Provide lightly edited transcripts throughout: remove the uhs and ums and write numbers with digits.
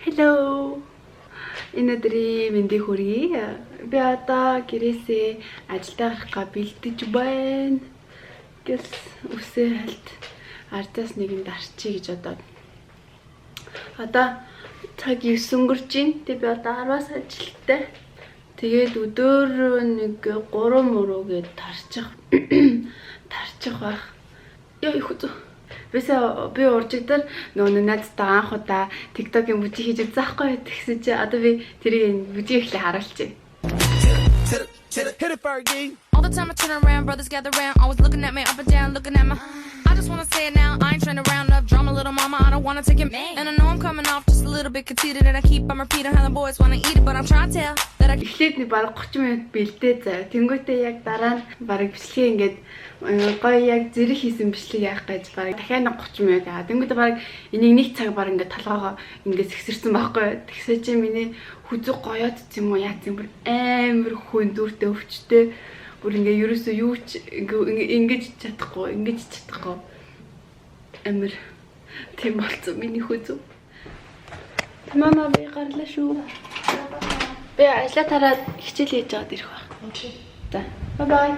Hello. Энэ өдрийн мэндийг хүргэе. Би одоо гэрээсээ ажилдаа гарахгаа бэлдэж байна. Гэс үсээ хальт ардаас нэгэнд арчий гэж одоо цаг 9 өнгөрч байна. Тэг би одоо 10-аас ажилттай. Тэгээд өдөр нэг 3 мөрөөгээд тарчих байх. Яа их үү. Би уржигдэр нөгөө надтай анх удаа TikTok-ийн бүжиг хийж үзсэн байхгүй тэгсэн чи одоо би тэрийг бүжиг ихлэ харуулчих. All the time I turn around, brothers gather around, always looking at me up and down, looking at my. I just wanna say it now, I ain't trying to round up drama, little mama, I don't wanna take it. And I know I'm coming off just a little bit conceited, and I keep on repeating how the boys wanna eat it, but I'm trying to tell that I. Эхлээд нэг бараг 30 минут бэлдээ заяа. Тэнгүүтээ яг дараа нь бараг бичлэгээ ингээд гоё яг зэрэг хийсэн бичлэг яах гэж бараг дахиад 30 минут яа. Тэнгүүтээ бараг энийг нэг цаг бараг ингээд толгоогоо ингээд сэгсэрсэн байхгүй. Тэгсээ чи миний хүзэг гоёод ч юм уу яац юм бүр амар хөндүртэй өвчтэй. Бүр ингээ ерөөсөө юу ч ингэж чадахгүй амар тийм болцсон миний хүзүү. Мама би гарлаа шүү. Би ажлаа тараад хичээл хийж аваад ирэх байх. Окей. За. Bye.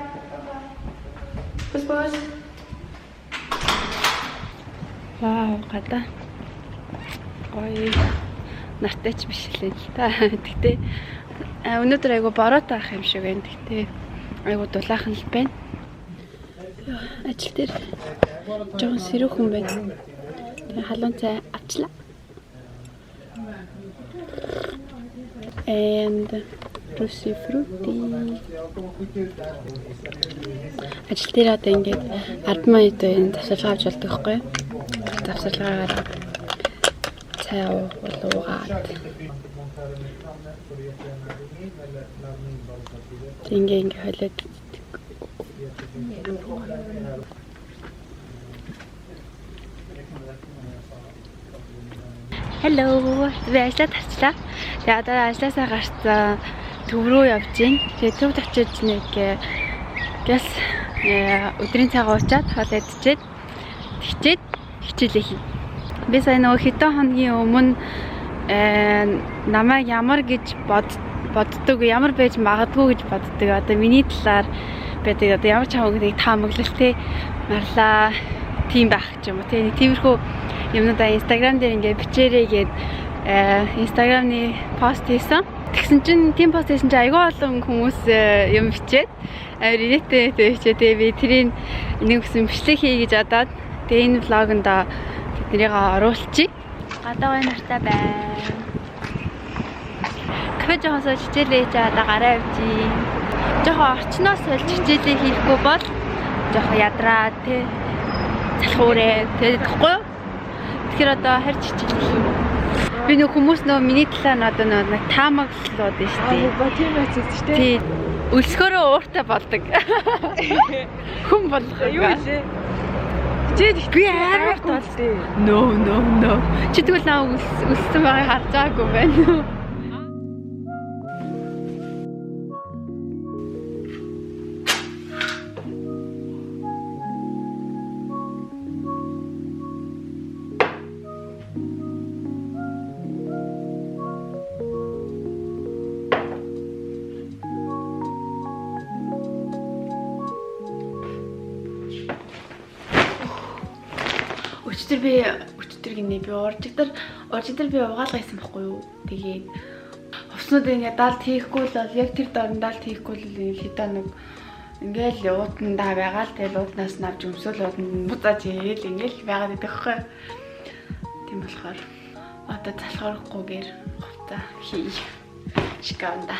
Бос. Вау, гадаа. Ой. Нартай ч биш лээ л та. Тэгтээ өнөөдөр айгу бороотой ах юм шиг байна. Тэгтээ айгу дулаахан л байна. Ажил дээр жоохон сэрүүхэн байна. Тэгээ халуун цай авчлаа. And Russi frutti. Ажил дээр одоо ингээд 10 минут энэ завсарлага авч болдог байхгүй юу? Завсарлагаараа цай уугаад. Ингээ холиод. Hello. Би ажлаа тарчлаа. Тэгээ одоо ажлаасаа гарч төв рүү явж гин. Тэгээ төвд очиж нэг гэс өдрийн цагаа уучаад хоол идчихэд тэгчээд хичээлээ хий. Би сая нөгөө хэдэн хоногийн өмнө намайг ямар гэж боддог, ямар байж магадгүй гэж боддог. Одоо миний талаар байдаг. Одоо ямар ч хамаагүй таамаглал те марлаа тийм байх ч юм уу те. Тиймэрхүү юмнуудаа Instagram дээр ингээд бичээрэй гээд Instagram-ны пост хийсэн. Тэгсэн чинь тийм пост хийсэн чинь айгүй олон хүмүүс юм бичээд амар инээдтэй бичээ. Тэгээ би тэрийг нэг гэсэн бичлэг хий гэж бодоод тэгээ энэ влогонд тэднийг оруулчих. Гадаа нартай байна. Кафе жоохоо хичээлээ хийж одоо гараа авчи. Жоохоо орчноос олж хичээлээ хийхгүй бол жоохоо ядраа те залхуурэ тэгээд гэхгүй. Тэгэхээр одоо харж хичээлээ хий. Би нөх хүмүүс нөө миний талаар нь одоо нэг таамаглалууд нь шүү дээ. Тийм байц шүү дээ. Тий. Өлсгөрөө ууртай болдог. Хүн болох юу вэ? Би амар толтой. No. Чи тэгвэл наа өлссөн байгааг харж байгаагүй байна. Өчтөр гинэ би уржигдэр би угаалга хийсэн байхгүй юу. Тэгээд хувцнууд ингээд даалт хийхгүй л яг тэр дорндаалт хийхгүй л хэдэн нэг ингээл уудандаа байгаа л тэгэл ууднаас нь авч өмсөөл буцааж ийл ингээл байгаад идэх байхгүй. Тийм болохоор одоо залхуурахгүйгээр хувцаа хий шикаанда.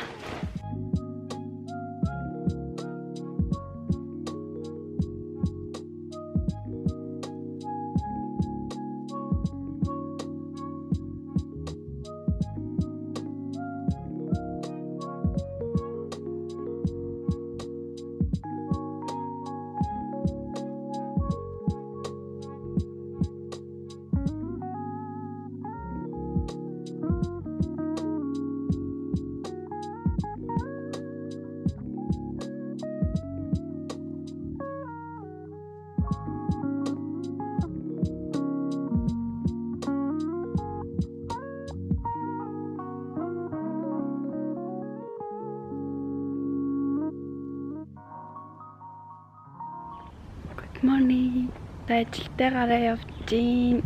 morning. Ажилдаа гараа явж гин.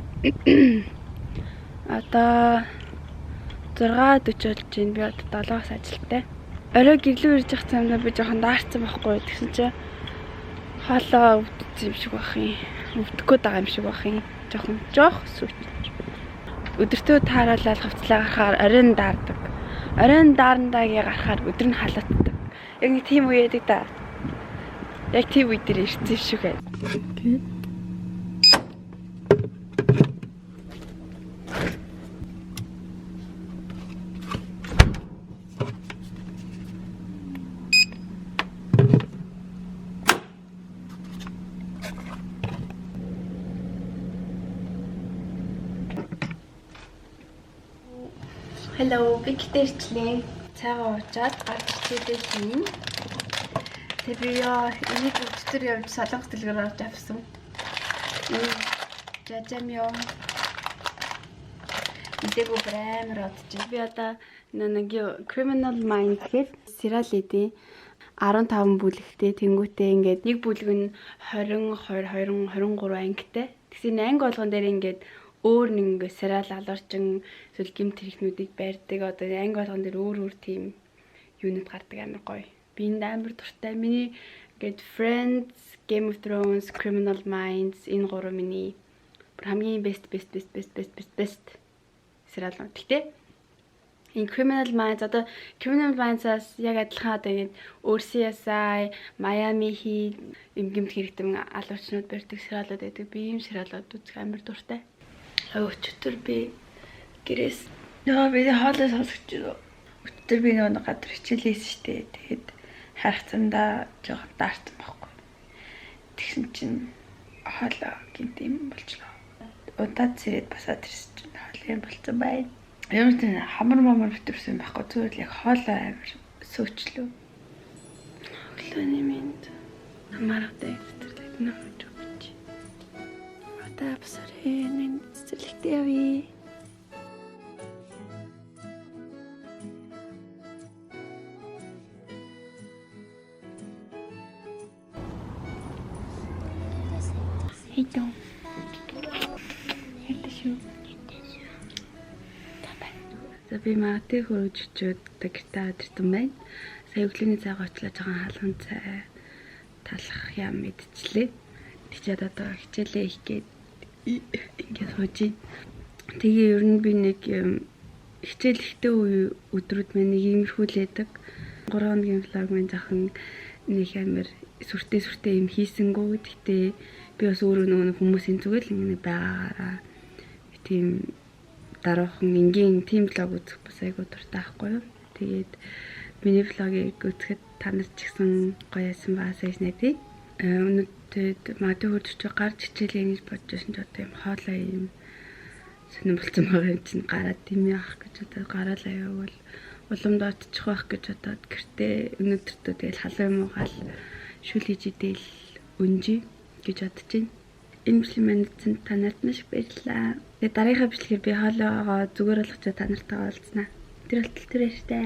Одоо 6:40 болж байна. Би одоо 7-аас ажилдаа. Орой гэрлүү ирж явах замдаа би жоохон даарсан байхгүй. Тэгсэн чинь хоолоо өвдсөн юм шиг байх юм. Өвдөхгүй байгаа юм шиг байх юм. Жоох сүч. Өдөртөө тааруулаад хувцлаа гарахаар оройн даардаг. Оройн daarандаагийн гарахаар өдөр нь халаатдаг. Яг нэг тийм үе яадаг да. Яг тийм үе дээр ирсэн юм шиг байна. Hello, бигтэрчлээ. Цайгаа уучаад гарч ирээд байна. Тэгээ би энийг өчтөр явж солонгос дэлгүүр авч авсан. Жажамё. Идээгөө брээмэр одчих. Би одоо нэг Criminal Minds гэх сериал эдээ 15 бүлэгтэй тэнгуүтэй ингээд нэг бүлэг нь 20, 22, 23 ангитай. Тэгсэн анги болгон дээр ингээд өөр нэг сериал алуурчин эсвэл гэмт хэрэгнүүдийг барьдаг. Одоо анги болгон дээр өөр тийм юунууд гардаг амар гоё. Би энэ амар дуртай. Миний ингээд Friends, Game of Thrones, Criminal Minds энэ гурав миний хамгийн best сериалууд. Гэтэ энэ Criminal Minds одоо Criminal Minds-аас яг адилхан одоо ингээд CSI, Miami Heat юм гэмт хэрэгтэн алуурчнууд барьдаг сериалууд байдаг. Би ийм сериалууд үзэх амар дуртай. Өчтөр би гэрээс би хоолой сонсож байна. Өчтөр би нэг гадар хичээлээс штэ. Тэгээд харах замдаа жоохон даарсан байхгүй. Тэгсэн чинь хоолой гинт юм болчлоо. Удаад зэрэг басаад ирсэн чинь хоолой юм болцсон байна. Ямар ч хамар битэрсэн байхгүй. Зүгээр л яг хоолой амар сөөчлөө. Өглөөний минь хамаартай хэвтэрлээд нөхөж өгч. Одоо басарын цэцэрлэгтэй явъя. Хитон. За би магадгүй хөрөж очиод гэртээ адэрсэн байна. Сая өглөөний цайгаа очлоо жоохон халуун цай талах юм мэдчихлээ. Тэгчээд одоо хичээлээ их гээд ингээд сууж. Тэгээ ер нь би нэг хичээл ихтэй өдрүүд мань нэг иймэрхүүлээдэг. 3 хоногийн влог маань жоохон нэг амар сүртэй юм хийсэнгүү. Гэхдээ би бас өөрөө нөгөө хүмүүсийн зүгээр л ингэ байгаагаараа тийм дараахан энгийн тим влог үзэх бас айгуу дуртай байхгүй юу. Тэгээд миний влогийг үзэхэд та нар ч гэсэн гоё яасан баа сайн найдаа. Өнөөдөр магадгүй хурдч гарч хичээлээ гэж бодож байсан ч одоо юм хоолой юм сонирн болсон байгаа юм чинь гараад тийм яах гэж одоо гараалаа явбал уламд оччих байх гэж бодоод гэртээ өнөөдөртөө тэгэл халуун юм уугаал шүл хийж идэл өнжи гэж бодож байна. Энэ бичлэг манайд та нарт маш их баярлалаа. Тэгээ дараагийнхаа бичлэгээр би хоолойгоо зүгээр болгочоо та нартай уулзнаа. Тэр болтол тэр баяртай.